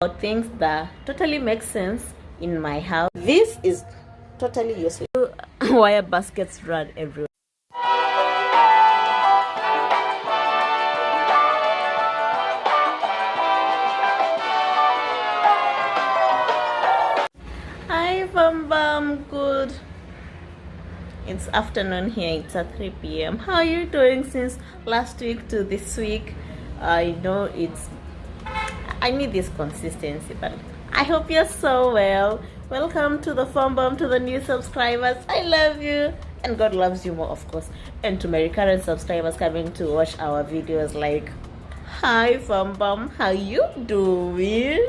About things that totally make sense in my house. This is totally useless. Wire baskets run everywhere. Hi Bam, good. It's afternoon here. It's at 3 p.m. How are you doing since last week to this week? I know I need this consistency, but I hope you're so well. Welcome to the Bam, to the new subscribers. I love you, and God loves you more, of course. And to my recurrent subscribers coming to watch our videos, like, hi Bam, how you doing?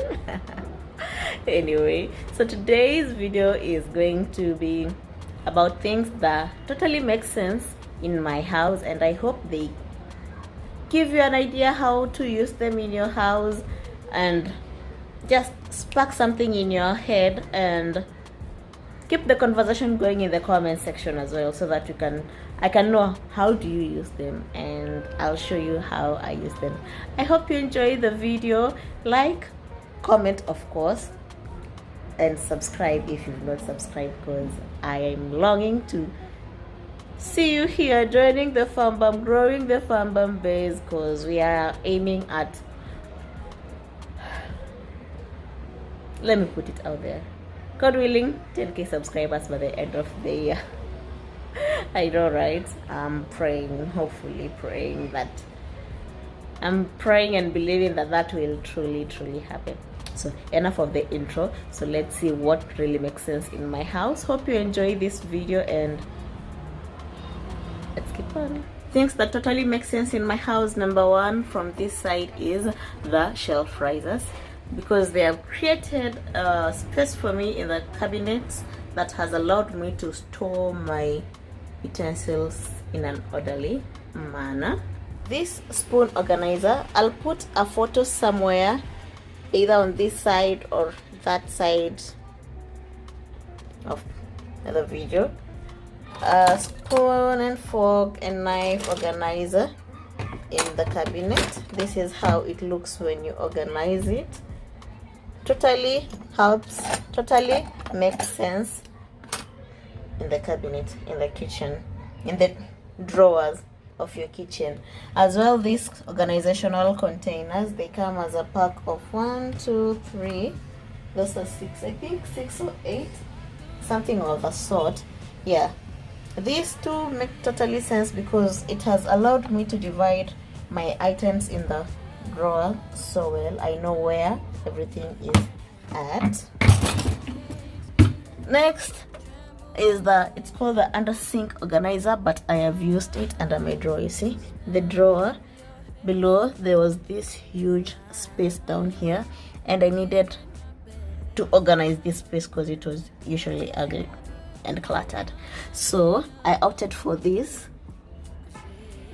Anyway, so today's video is going to be about things that totally make sense in my house, and I hope they give you an idea how to use them in your house and just spark something in your head, and keep the conversation going in the comment section as well, so that I can know how do you use them, and I'll show you how I use them. I hope you enjoy the video. Like, comment, of course, and subscribe if you've not subscribed, because I am longing to see you here joining the Bam, growing the Bam base, because we are aiming at, let me put it out there, God willing, 10k subscribers by the end of the year. I know, right? I'm praying, hopefully praying that, I'm praying and believing that that will truly happen. So enough of the intro, so let's see what really makes sense in my house. Hope you enjoy this video, and let's keep on. Things that totally make sense in my house. Number one from this side is the shelf risers, because they have created a space for me in the cabinets that has allowed me to store my utensils in an orderly manner. This spoon organizer, I'll put a photo somewhere, either on this side or that side of the video. A spoon and fork and knife organizer in the cabinet. This is how it looks when you organize it. Totally helps, totally makes sense in the cabinet, in the kitchen, in the drawers of your kitchen as well. These organizational containers, they come as a pack of 1, 2, 3, those are 6, I think 6 or 8, something of the sort. Yeah, these two make totally sense because it has allowed me to divide my items in the drawer so well. I know where everything is at. Next is it's called the under sink organizer, but I have used it under my drawer. You see the drawer below, there was this huge space down here, and I needed to organize this space because it was usually ugly and cluttered. So I opted for this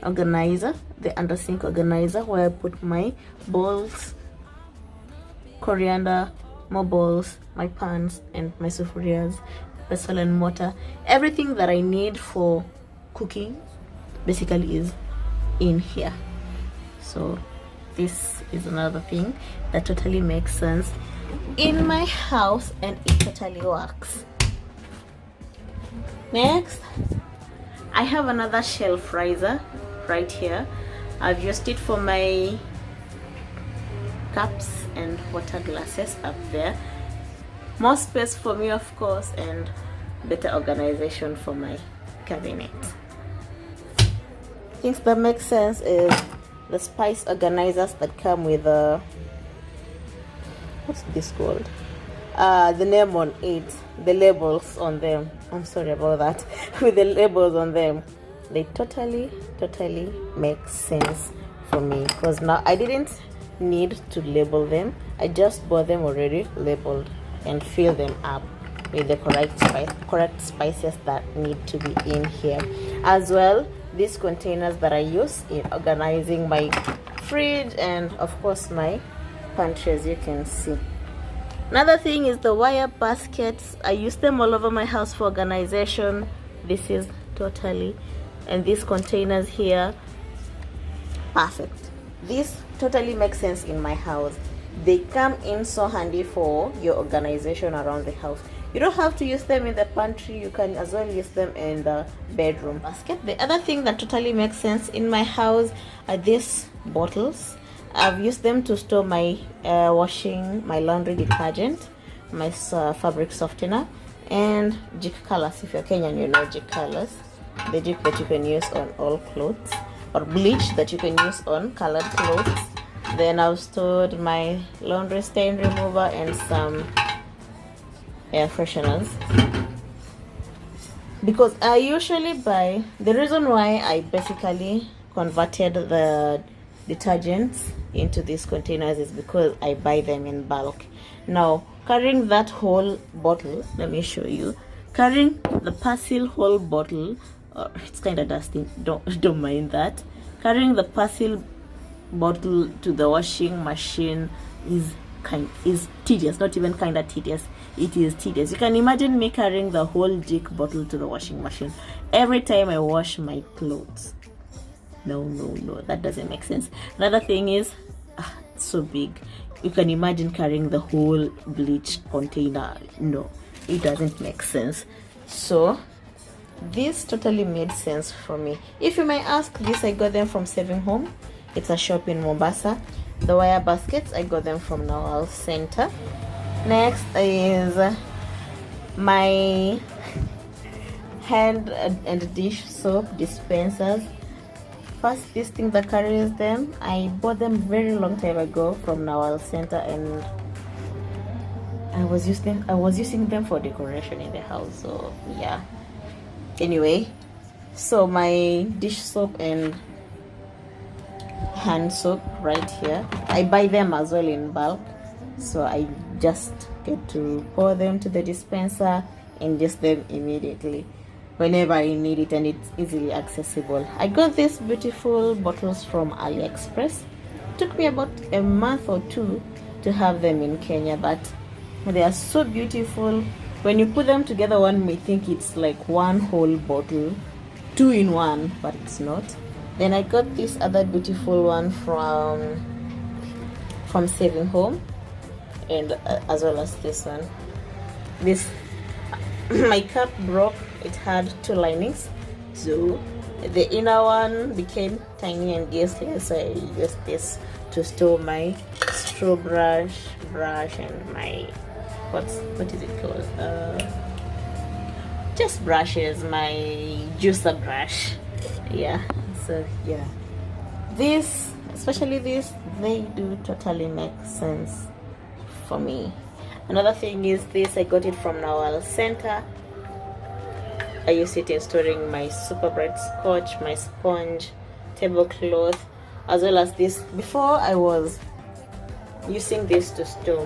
organizer, the under sink organizer, where I put my bowls, coriander, more bowls, my pans, and my sufurias, pestle and mortar. Everything that I need for cooking basically is in here. So this is another thing that totally makes sense in my house, and it totally works. Next, I have another shelf riser right here. I've used it for my cups and water glasses up there. More space for me, of course, and better organization for my cabinet. Things that make sense is the spice organizers that come with what's this called? The name on it, the labels on them. I'm sorry about that. With the labels on them, they totally make sense for me, because now I didn't need to label them. I just bought them already labeled and fill them up with the correct spices that need to be in here. As well, these containers that I use in organizing my fridge and of course my pantry, as you can see. Another thing is the wire baskets. I use them all over my house for organization. This is totally, and these containers here, perfect. This totally makes sense in my house. they come in so handy for your organization around the house. You don't have to use them in the pantry, you can as well use them in the bedroom basket. The other thing that totally makes sense in my house are these bottles. I've used them to store my washing, my laundry detergent, my fabric softener, and jik colors. If you're Kenyan, you know jik colors, the jik that you can use on all clothes, or bleach that you can use on colored clothes. Then I've stored my laundry stain remover and some air fresheners, because I usually buy, the reason why I basically converted the detergents into these containers is because I buy them in bulk. Now carrying that whole bottle, let me show you, carrying the Persil whole bottle, it's kind of dusty, don't mind that. Carrying the Persil bottle to the washing machine is tedious. Not even kind of tedious, it is tedious. You can imagine me carrying the whole jik bottle to the washing machine every time I wash my clothes. No, that doesn't make sense. Another thing is, it's so big. You can imagine carrying the whole bleach container. No, it doesn't make sense. So this totally made sense for me. If you may ask, this I got them from Saving Home. It's a shop in Mombasa. The wire baskets, I got them from Nawal Center. Next is my hand and dish soap dispensers. First, this thing that carries them, I bought them very long time ago from Nawal Center, and I was using them for decoration in the house. So yeah. Anyway, so my dish soap and hand soap right here, I buy them as well in bulk, so I just get to pour them to the dispenser and use them immediately whenever I need it, and it's easily accessible. I got these beautiful bottles from AliExpress. It took me about a month or two to have them in Kenya, but they are so beautiful. When you put them together, one may think it's like one whole bottle, two in one, but it's not. Then I got this other beautiful one from Saving Home, and as well as this one. This my cup broke. It had two linings, so the inner one became tiny and useless. So I used this to store my straw brush and my what is it called? Just brushes, my juicer brush. Yeah. So yeah, this, especially this, they do totally make sense for me. Another thing is this, I got it from Nawal Center. I use it in storing my super bright scotch, my sponge, tablecloth, as well as this. Before I was using this to store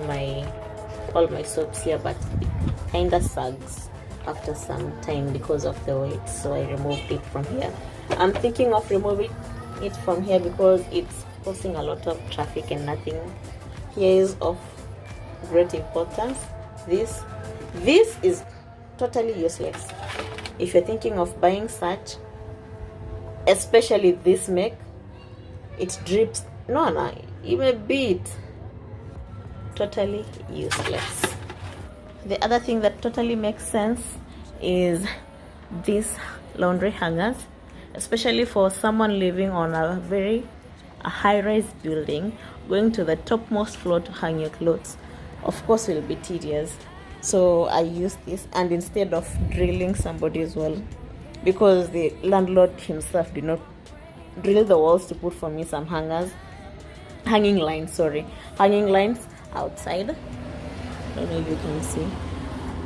all my soaps here, but it kinda sags after some time because of the weight, so I removed it from here. I'm thinking of removing it from here because it's causing a lot of traffic, and nothing here is of great importance. This is totally useless. If you're thinking of buying such, especially this make, it drips. No, even a bit. Totally useless. The other thing that totally makes sense is these laundry hangers, especially for someone living on a high-rise building. Going to the topmost floor to hang your clothes, of course, will be tedious. So I use this, and instead of drilling somebody's wall, because the landlord himself did not drill the walls to put for me some hanging lines outside. I don't know if you can see.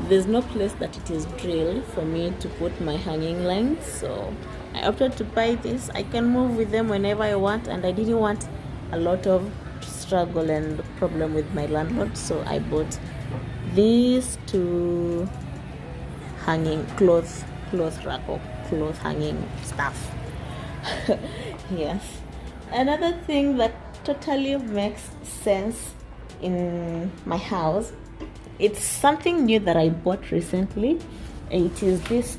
There's no place that it is drilled for me to put my hanging lines, so I opted to buy this. I can move with them whenever I want, and I didn't want a lot of struggle and problem with my landlord, so I bought these two hanging clothes rack or clothes hanging stuff. Yes. Another thing that totally makes sense in my house, it's something new that I bought recently. It is this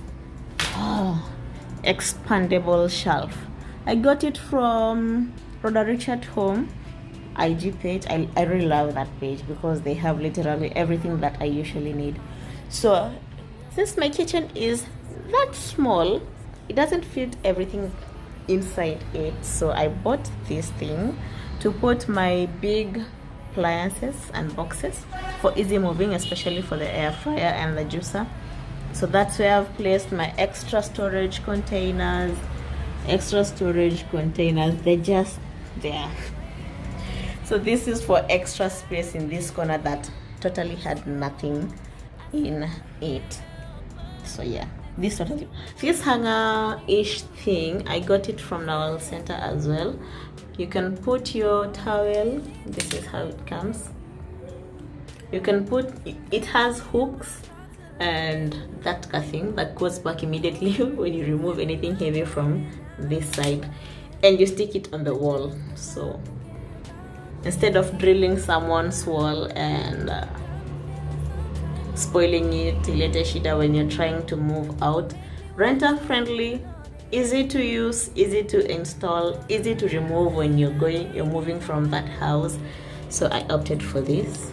expandable shelf. I got it from Brother Richard Home. IG page. I really love that page because they have literally everything that I usually need. So since my kitchen is that small, it doesn't fit everything inside it, so I bought this thing to put my big appliances and boxes for easy moving, especially for the air fryer and the juicer. So that's where I've placed my extra storage containers. They're just there. So this is for extra space in this corner that totally had nothing in it. So yeah, this hanger-ish thing, I got it from Nawal Center as well. You can put your towel, this is how it comes. You can put, it has hooks and that thing that goes back immediately when you remove anything heavy from this side, and you stick it on the wall. So instead of drilling someone's wall and spoiling it later shida when you're trying to move out, renter friendly, easy to use, easy to install, easy to remove when you're moving from that house. So I opted for this.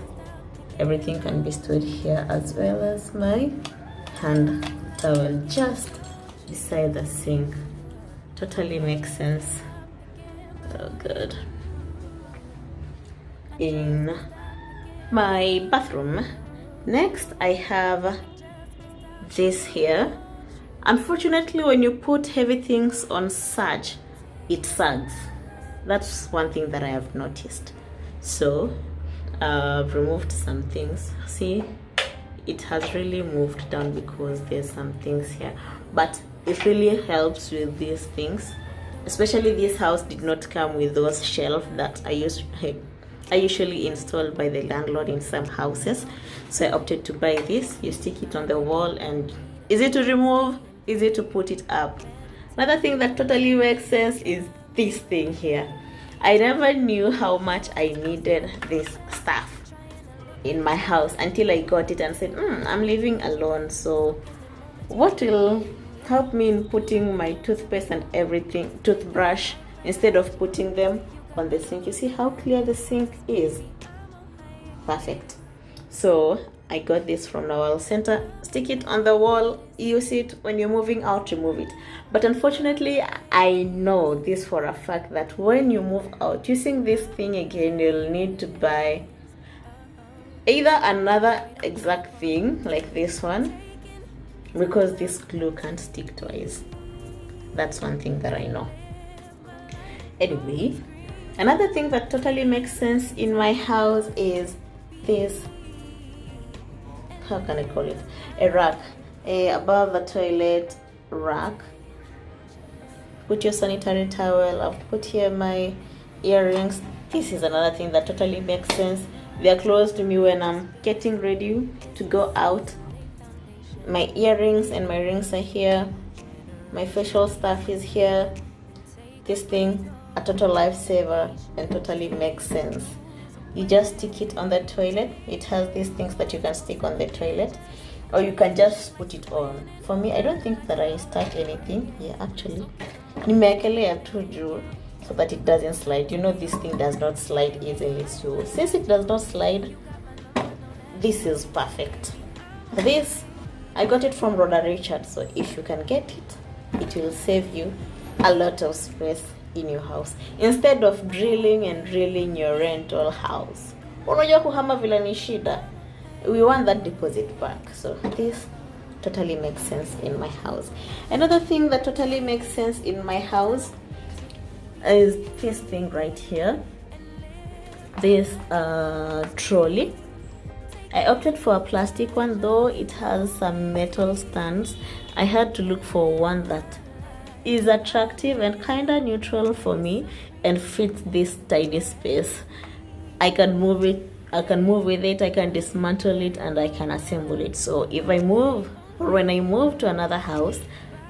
Everything can be stored here, as well as my hand towel just beside the sink. Totally makes sense. Oh good. In my bathroom, next I have this here. Unfortunately, when you put heavy things on such, it sags. That's one thing that I have noticed. So I've removed some things. See, it has really moved down because there's some things here, but it really helps with these things. Especially this house did not come with those shelves that I usually installed by the landlord in some houses, so I opted to buy this. You stick it on the wall and easy to remove, easy to put it up. Another thing that totally makes sense is this thing here. I never knew how much I needed this stuff in my house until I got it and said, I'm living alone, so what will help me in putting my toothpaste and everything, toothbrush, instead of putting them on the sink. You see how clear the sink is? Perfect. So I got this from Nawal Center. Stick it on the wall, use it when you're moving out, remove it. But unfortunately, I know this for a fact that when you move out, using this thing again, you'll need to buy either another exact thing like this one, because this glue can't stick twice. That's one thing that I know. Anyway, another thing that totally makes sense in my house is this, how can I call it, a rack, above the toilet rack. Put your sanitary towel. I've put here my earrings. This is another thing that totally makes sense. They're close to me when I'm getting ready to go out. My earrings and my rings are here. My facial stuff is here. This thing, a total lifesaver, and totally makes sense. You just stick it on the toilet. It has these things that you can stick on the toilet, or you can just put it on. For me, I don't think that I stuck anything. Yeah, actually, nimeekelea tu juu so that it doesn't slide. You know, this thing does not slide easily. So since it does not slide, this is perfect. This, I got it from Rhoda Richard. So if you can get it, it will save you a lot of space in your house instead of drilling your rental house. Unajua kuhama vile ni shida. We want that deposit back. So this totally makes sense in my house. Another thing that totally makes sense in my house is this thing right here. This trolley. I opted for a plastic one, though it has some metal stands. I had to look for one that is attractive and kind of neutral for me and fits this tiny space. I can move it, I can move with it, I can dismantle it, and I can assemble it. So if I move, or when I move to another house,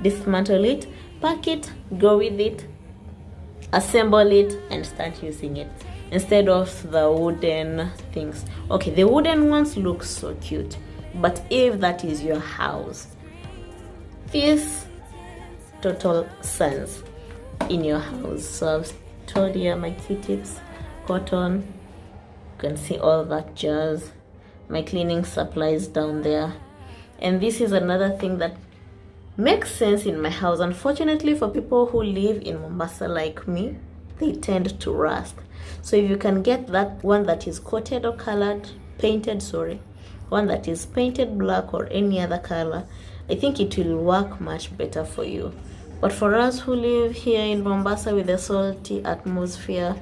dismantle it, pack it, go with it, assemble it, and start using it instead of the wooden things. Okay, the wooden ones look so cute, but if that is your house, this total sense in your house. So I've told you my key tips cotton. You can see all that jazz. My cleaning supplies down there. And this is another thing that makes sense in my house. Unfortunately, for people who live in Mombasa like me, they tend to rust. So if you can get that one that is coated or colored, painted, sorry, one that is painted black or any other color, I think it will work much better for you. But for us who live here in Mombasa with a salty atmosphere,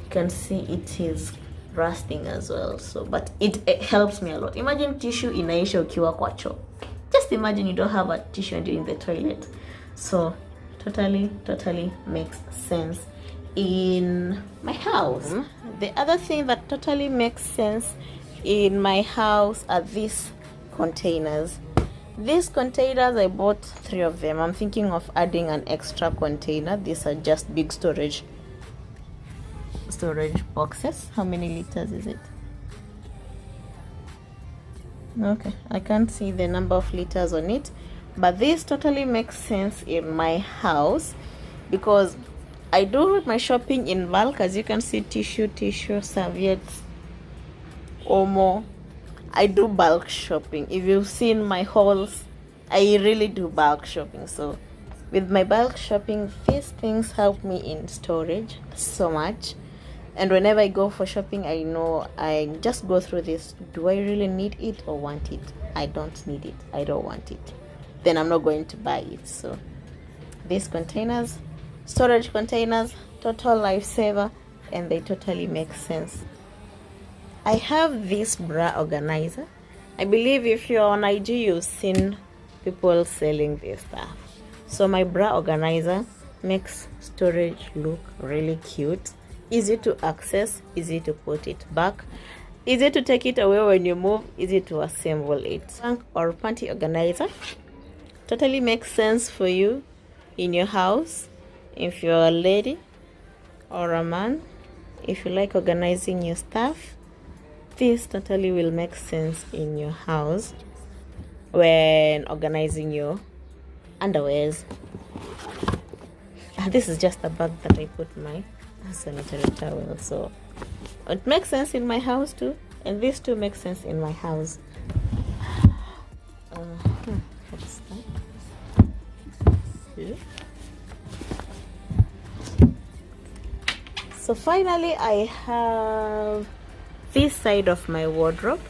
you can see it is rusting as well. So but it helps me a lot. Imagine tissue inaisha ukiwa kwa choo. Just imagine you don't have a tissue and you're in the toilet. So totally makes sense in my house. The other thing that totally makes sense in my house are these containers. These containers, I bought 3 of them. I'm thinking of adding an extra container. These are just big storage boxes. How many liters is it? Okay, I can't see the number of liters on it, but this totally makes sense in my house because I do my shopping in bulk. As you can see, tissue, serviettes, omo. I do bulk shopping. If you've seen my hauls, I really do bulk shopping. So with my bulk shopping, these things help me in storage so much. And whenever I go for shopping, I know I just go through this. Do I really need it or want it? I don't need it. I don't want it. Then I'm not going to buy it. So these containers, storage containers, total lifesaver, and they totally make sense. I have this bra organizer. I believe if you're on IG, you've seen people selling this stuff. So my bra organizer makes storage look really cute. Easy to access, easy to put it back, easy to take it away when you move, easy to assemble it. Trunk or panty organizer totally makes sense for you in your house. If you're a lady or a man, if you like organizing your stuff, this totally will make sense in your house when organizing your underwears. This is just a bag that I put my sanitary towel, so it makes sense in my house too, and these two make sense in my house. What's that? Yeah. So finally, I have this side of my wardrobe.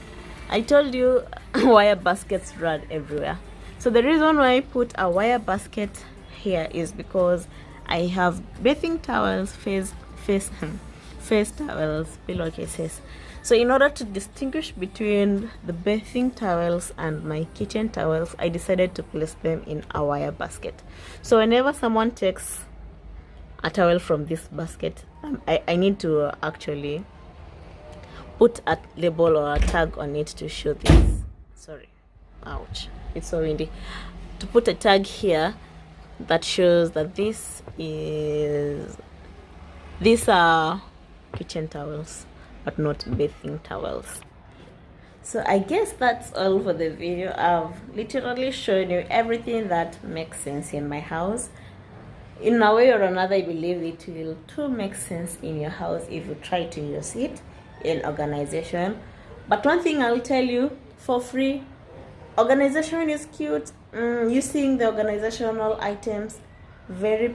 I told you wire baskets run everywhere. So the reason why I put a wire basket here is because I have bathing towels, face towels, pillowcases. So in order to distinguish between the bathing towels and my kitchen towels, I decided to place them in a wire basket. So whenever someone takes a towel from this basket, I need to actually put a label or a tag on it to show this. Sorry, ouch, it's so windy. To put a tag here that shows that these are kitchen towels but not bathing towels. So I guess that's all for the video. I've literally shown you everything that makes sense in my house. In a way or another, I believe it will too make sense in your house if you try to use it in organization. But one thing I'll tell you for free, organization is cute. Using the organizational items, very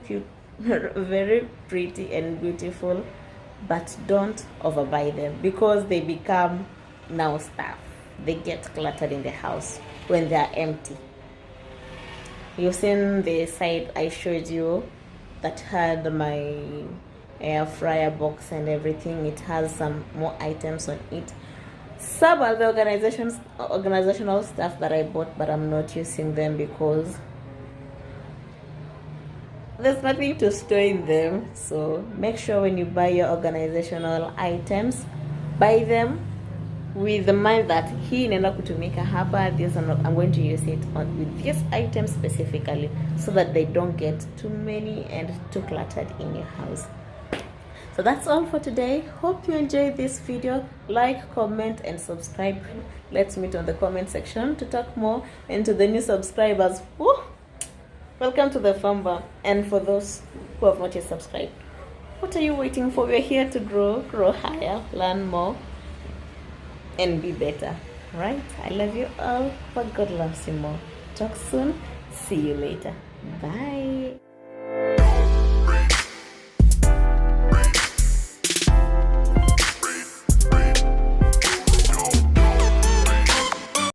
pretty and beautiful, but don't overbuy them because they become now stuff. They get cluttered in the house when they are empty. You've seen the side I showed you that had my air fryer box and everything. It has some more items on it. Some are the organizational stuff that I bought, but I'm not using them because there's nothing to store in them. So make sure when you buy your organizational items, buy them with the mind that hii inaenda kutumika hapa, this I'm going to use it with this item specifically, so that they don't get too many and too cluttered in your house. So that's all for today. Hope you enjoyed this video. Like, comment, and subscribe. Let's meet on the comment section to talk more. And to the new subscribers, woo, welcome to the family. And for those who have not yet subscribed, What are you waiting for? We're here to grow higher, learn more, and be better, right? I love you all, but God loves you more. Talk soon. See you later. Bye.